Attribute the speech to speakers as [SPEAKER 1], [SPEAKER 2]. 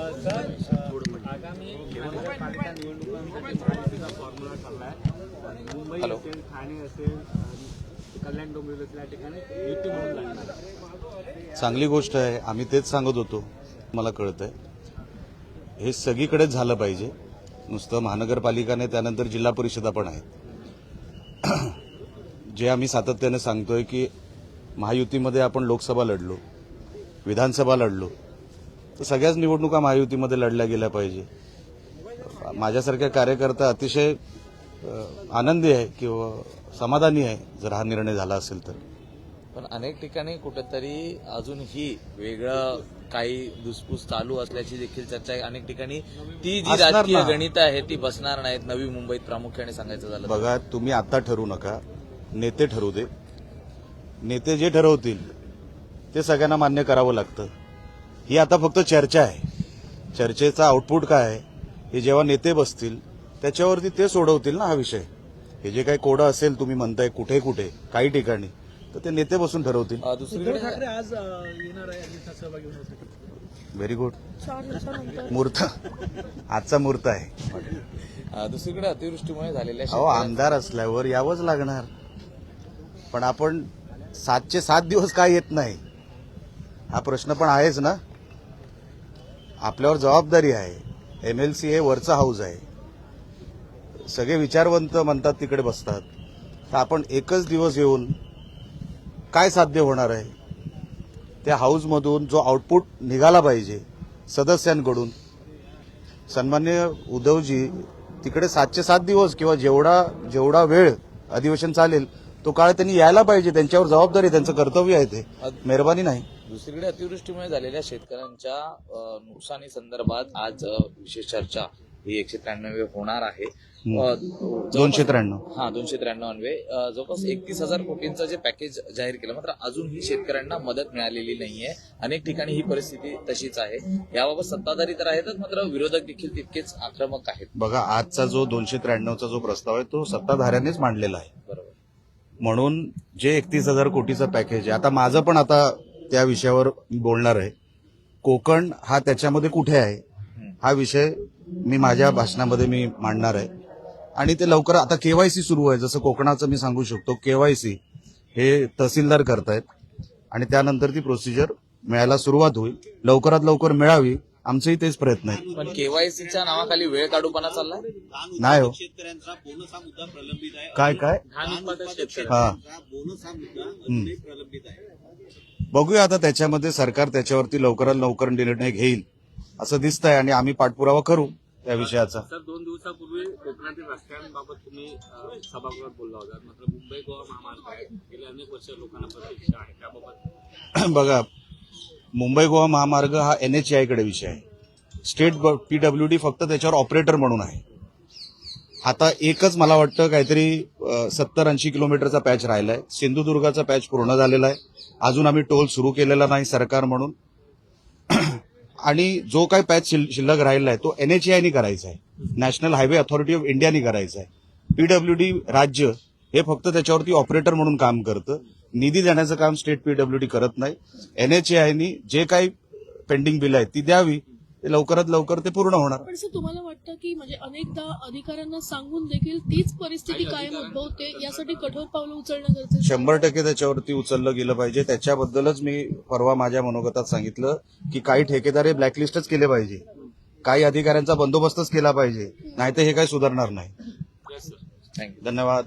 [SPEAKER 1] आगामी महानगरपालिका निवडणुकांसाठी महायुतीचा फॉर्म्युला चाललाय. मुंबई असेल, ठाणे असेल, कल्याण डोंबिवली या ठिकाणी युती म्हणून लागणार.
[SPEAKER 2] चांगली गोष्ट आहे. आम्ही तेच सांगत होतो. मला कळतंय हे सगळीकडेच झालं पाहिजे. नुसतं महानगरपालिकाने त्यानंतर जिल्हा परिषदा पण आहेत. जे आम्ही सातत्याने सांगतोय की महायुतीमध्ये आपण लोकसभा लढलो, विधानसभा लढलो, तर सगळ्याच निवडणुका महायुतीमध्ये लढल्या गेल्या पाहिजे. माझ्यासारख्या कार्यकर्ता अतिशय आनंदी आहे किंवा समाधानी आहे जर हा निर्णय झाला असेल तर.
[SPEAKER 3] पण अनेक ठिकाणी कुठेतरी अजूनही वेगळं काही धुसफूस चालू असल्याची देखील चर्चा आहे. अनेक ठिकाणी ती जी राजकीय गणितं आहेत ती बसणार नाहीत. नवी मुंबईत प्रामुख्याने सांगायचं झालं
[SPEAKER 2] बघा, तुम्ही आता ठरवू नका, नेते ठरवू दे. नेते जे ठरवतील ते सगळ्यांना मान्य करावं लागतं. ही आता फक्त चर्चा आहे. चर्चेचा आउटपुट काय आहे हे जेव्हा नेते बसतील त्याच्यावरती ते सोडवतील ना हा विषय. हे जे काही कोडं असेल तुम्ही म्हणताय कुठे कुठे काही ठिकाणी, तर ते नेते बसून ठरवतील.
[SPEAKER 3] दुसरीकडे
[SPEAKER 1] ठाकरे आज येणार आहे आणि सहभागी होण्यासाठी.
[SPEAKER 2] Very good. मुहूर्त आजचा मुहूर्त आहे.
[SPEAKER 3] दुसरीकडे अतिवृष्टीमुळे झालेल्या
[SPEAKER 2] आमदार असल्यावर यावंच लागणार. पण आपण 7चे 7 दिवस काय येत नाही हा प्रश्न पण आहेच ना. आपल्यावर जबाबदारी आहे. MLC हे वरचा हाऊस आहे. सगळे विचारवंत म्हणतात तिकडे बसतात. तर आपण एकच दिवस येऊन काय साध्य होणार आहे. त्या हाऊसमधून जो आउटपुट निघाला पाहिजे सदस्यांकडून, सन्मान्य उद्धवजी तिकडे 7चे 7 दिवस किंवा जेवढा वेळ अधिवेशन चालेल तो काळ त्यांनी यायला पाहिजे. त्यांच्यावर जबाबदारी, त्यांचं कर्तव्य आहे, ते मेहरबानी नाही.
[SPEAKER 3] दुसरीकडे अतिवृष्टीमुळे झालेल्या शेतकऱ्यांच्या नुकसानी संदर्भात आज विशेष चर्चा ही 193 होणार आहे.
[SPEAKER 2] 293
[SPEAKER 3] अन्वे जवळपास 31,000 कोटींचं जे पॅकेज जाहीर केलं, मात्र अजूनही शेतकऱ्यांना मदत मिळालेली नाहीये. अनेक ठिकाणी ही परिस्थिती तशीच आहे. याबाबत सत्ताधारी तर आहेतच, मात्र विरोधक देखील तितकेच आक्रमक आहेत.
[SPEAKER 2] बघा, आजचा जो 293चा जो प्रस्ताव आहे तो सत्ताधाऱ्यांनीच मांडलेला आहे.
[SPEAKER 3] बरोबर.
[SPEAKER 2] म्हणून जे 31,000 कोटीचं पॅकेज आहे, आता माझं पण आता त्या विषयावर बोलणार आहे. कोकण हा त्याच्यामध्ये कुठे आहे हा विषय मी माझ्या भाषणामध्ये मी मांडणार आहे. आणि ते लवकर आता KYC सुरू आहे. जसं कोकणाचं मी सांगू शकतो, KYC हे तहसीलदार करतायत आणि त्यानंतर ती प्रोसिजर मिळायला सुरुवात होईल. लवकरात लवकर मिळावी, आमचेही तेच प्रयत्न आहेत.
[SPEAKER 3] पण KYCच्या नावाखाली वेळ काढूपणा चाललाय.
[SPEAKER 2] नाही हो.
[SPEAKER 1] शेतकऱ्यांचा बोनस हा मुद्दा प्रलंबित आहे.
[SPEAKER 2] काय हा
[SPEAKER 1] बोनस हा मुद्दा प्रलंबित आहे.
[SPEAKER 2] बघूया आता त्याच्यामध्ये सरकार त्याच्यावरती लवकरात लवकर निर्णय घेईल असं दिसतंय आणि आम्ही पाठपुरावा करू त्या विषयाचा.
[SPEAKER 1] सर, 2 दिवसापूर्वी कोकणातील रस्त्यांबाबत तुम्ही सभागृहात बोलला होता. मात्र मुंबई गोवा महामार्ग आहे, गेल्या अनेक वर्ष लोकांना प्रतीक्षा आहे त्याबाबत.
[SPEAKER 2] बघा, मुंबई गोवा महामार्ग हा NHAI कडे विषय आहे. स्टेट PWD फक्त त्याच्यावर ऑपरेटर म्हणून आहे. आता एकच मला वाटतं काहीतरी 70-80 किलोमीटरचा पॅच राहिलाय. सिंधुदुर्गाचा पॅच पूर्ण झालेला आहे. अजून आम्ही टोल सुरू केलेला नाही सरकार म्हणून. आणि जो काही पॅच शिल्लक राहिला आहे तो NHAI करायचा आहे. नॅशनल हायवे ऑथॉरिटी ऑफ इंडियानी करायचा आहे. PWD राज्य हे फक्त त्याच्यावरती ऑपरेटर म्हणून काम करतं. निधी देण्याचं काम स्टेट PWD करत नाही. NHAI जे काही पेंडिंग बिल आहेत ती द्यावी. ते लवकरात लवकर ते पूर्ण होणार.
[SPEAKER 4] पण सर, तुम्हाला वाटतं की म्हणजे अनेकदा अधिकाऱ्यांना सांगून देखील तीच परिस्थिती कायम उद्भवते, यासाठी कठोर पावलं उचलणं गरजेचं?
[SPEAKER 2] 100% त्याच्यावरती उचललं गेलं पाहिजे. त्याच्याबद्दलच मी परवा माझ्या मनोगतात सांगितलं की काही ठेकेदार हे ब्लॅकलिस्टच केले पाहिजे, काही अधिकाऱ्यांचा बंदोबस्तच केला पाहिजे, नाहीतर हे काही सुधारणार नाही.
[SPEAKER 3] थँक्यू.
[SPEAKER 2] धन्यवाद.